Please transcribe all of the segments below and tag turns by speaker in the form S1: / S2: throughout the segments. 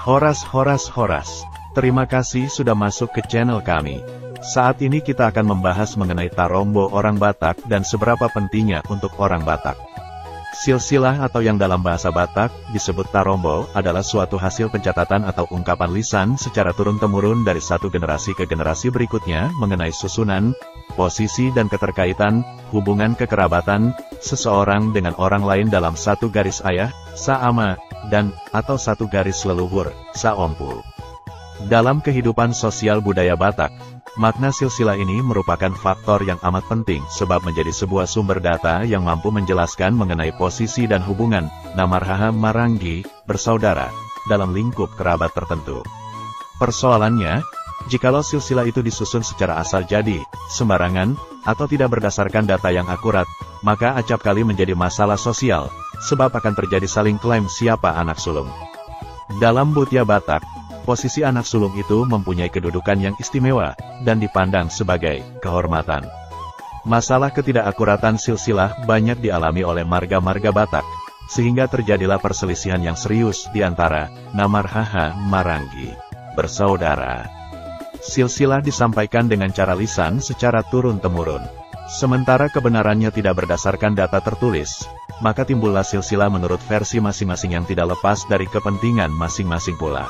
S1: Horas. Terima kasih sudah masuk ke channel kami. Saat ini kita akan membahas mengenai Tarombo orang Batak dan seberapa pentingnya untuk orang Batak. Silsilah atau yang dalam bahasa Batak disebut Tarombo adalah suatu hasil pencatatan atau ungkapan lisan secara turun-temurun dari satu generasi ke generasi berikutnya mengenai susunan, posisi dan keterkaitan, hubungan kekerabatan, seseorang dengan orang lain dalam satu garis ayah, sa-ama, dan atau satu garis leluhur, sa-ompu. Dalam kehidupan sosial budaya Batak, makna silsilah ini merupakan faktor yang amat penting sebab menjadi sebuah sumber data yang mampu menjelaskan mengenai posisi dan hubungan Namarhaha Maranggi, bersaudara, dalam lingkup kerabat tertentu. Persoalannya, jikalau silsilah itu disusun secara asal jadi, sembarangan, atau tidak berdasarkan data yang akurat, maka acap kali menjadi masalah sosial, sebab akan terjadi saling klaim siapa anak sulung. Dalam budaya Batak, posisi anak sulung itu mempunyai kedudukan yang istimewa, dan dipandang sebagai kehormatan. Masalah ketidakakuratan silsilah banyak dialami oleh marga-marga Batak, sehingga terjadilah perselisihan yang serius di antara Namarhaha Maranggi, bersaudara. Silsilah disampaikan dengan cara lisan secara turun-temurun. Sementara kebenarannya tidak berdasarkan data tertulis, maka timbullah silsilah menurut versi masing-masing yang tidak lepas dari kepentingan masing-masing pula.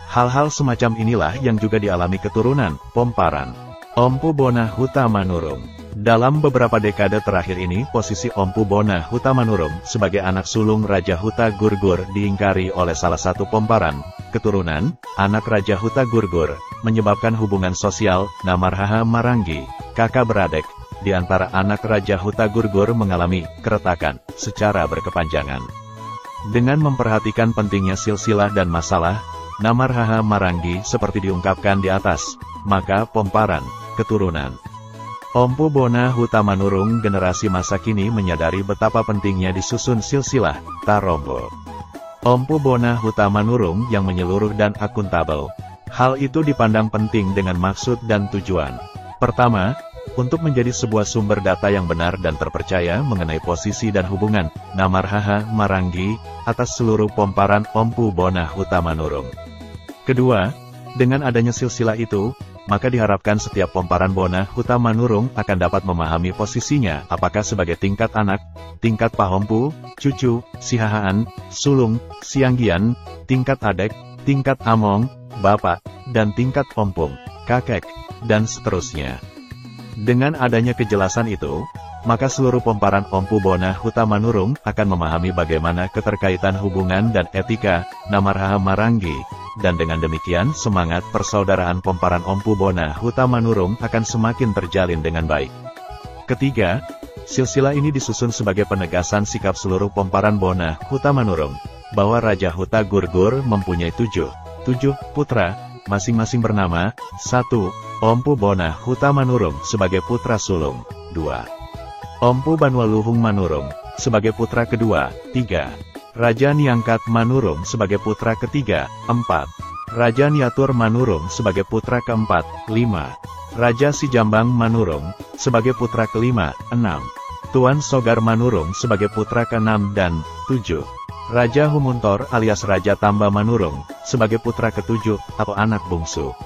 S1: Hal-hal semacam inilah yang juga dialami keturunan Pomparan, Ompu Bona Hutamanurung. Dalam beberapa dekade terakhir ini, posisi Ompu Bona Hutamanurung sebagai anak sulung Raja Huta Gurgur diingkari oleh salah satu Pomparan, keturunan, anak Raja Huta Gurgur, menyebabkan hubungan sosial Namarhaha Maranggi, kakak beradik, di antara anak Raja Huta Gurgur mengalami keretakan secara berkepanjangan. Dengan memperhatikan pentingnya silsilah dan masalah Namarhaha Maranggi seperti diungkapkan di atas, maka Pomparan, keturunan Ompu Bona Hutamanurung generasi masa kini menyadari betapa pentingnya disusun silsilah Tarombo. Ompu Bona Hutamanurung yang menyeluruh dan akuntabel. Hal itu dipandang penting dengan maksud dan tujuan. Pertama, untuk menjadi sebuah sumber data yang benar dan terpercaya mengenai posisi dan hubungan Namarhaha Maranggi atas seluruh Pomparan Ompu Bona Hutamanurung. Kedua, dengan adanya silsilah itu, maka diharapkan setiap Pomparan Bona Hutamanurung akan dapat memahami posisinya apakah sebagai tingkat anak, tingkat pahompu, cucu, sihahaan, sulung, sianggian, tingkat adek, tingkat among, bapak, dan tingkat ompung, kakek, dan seterusnya. Dengan adanya kejelasan itu, maka seluruh Pomparan Ompu Bona Hutamanurung akan memahami bagaimana keterkaitan hubungan dan etika Namarhaha Maranggi, dan dengan demikian semangat persaudaraan Pomparan Ompu Bona Hutamanurung akan semakin terjalin dengan baik. Ketiga, silsilah ini disusun sebagai penegasan sikap seluruh Pomparan Bona Hutamanurung, bahwa Raja Huta Gurgur mempunyai tujuh putra, masing-masing bernama, 1. Ompu Bona Hutamanurung sebagai putra sulung, 2. Ompu Banwaluhung Manurung sebagai putra kedua, 3. Raja Niangkat Manurung sebagai putra ketiga, 4. Raja Niatur Manurung sebagai putra keempat, 5. Raja Sijambang Manurung sebagai putra kelima, 6. Tuan Sogar Manurung sebagai putra keenam dan 7. Raja Humuntor alias Raja Tamba Manurung sebagai putra ketujuh atau anak bungsu.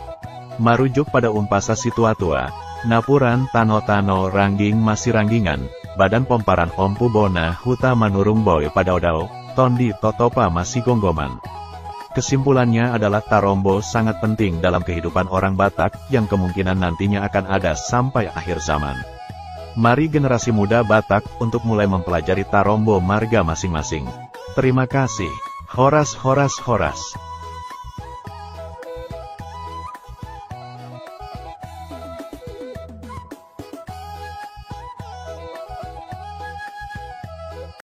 S1: Marujuk pada umpasa Situatua, Napuran Tano-Tano Rangging Masih Ranggingan, Badan Pomparan Ompu Bona Hutamanurung Boy Padaodao, Tondi Totopa Masih Gonggoman. Kesimpulannya adalah Tarombo sangat penting dalam kehidupan orang Batak yang kemungkinan nantinya akan ada sampai akhir zaman. Mari generasi muda Batak untuk mulai mempelajari Tarombo marga masing-masing. Terima kasih. Horas.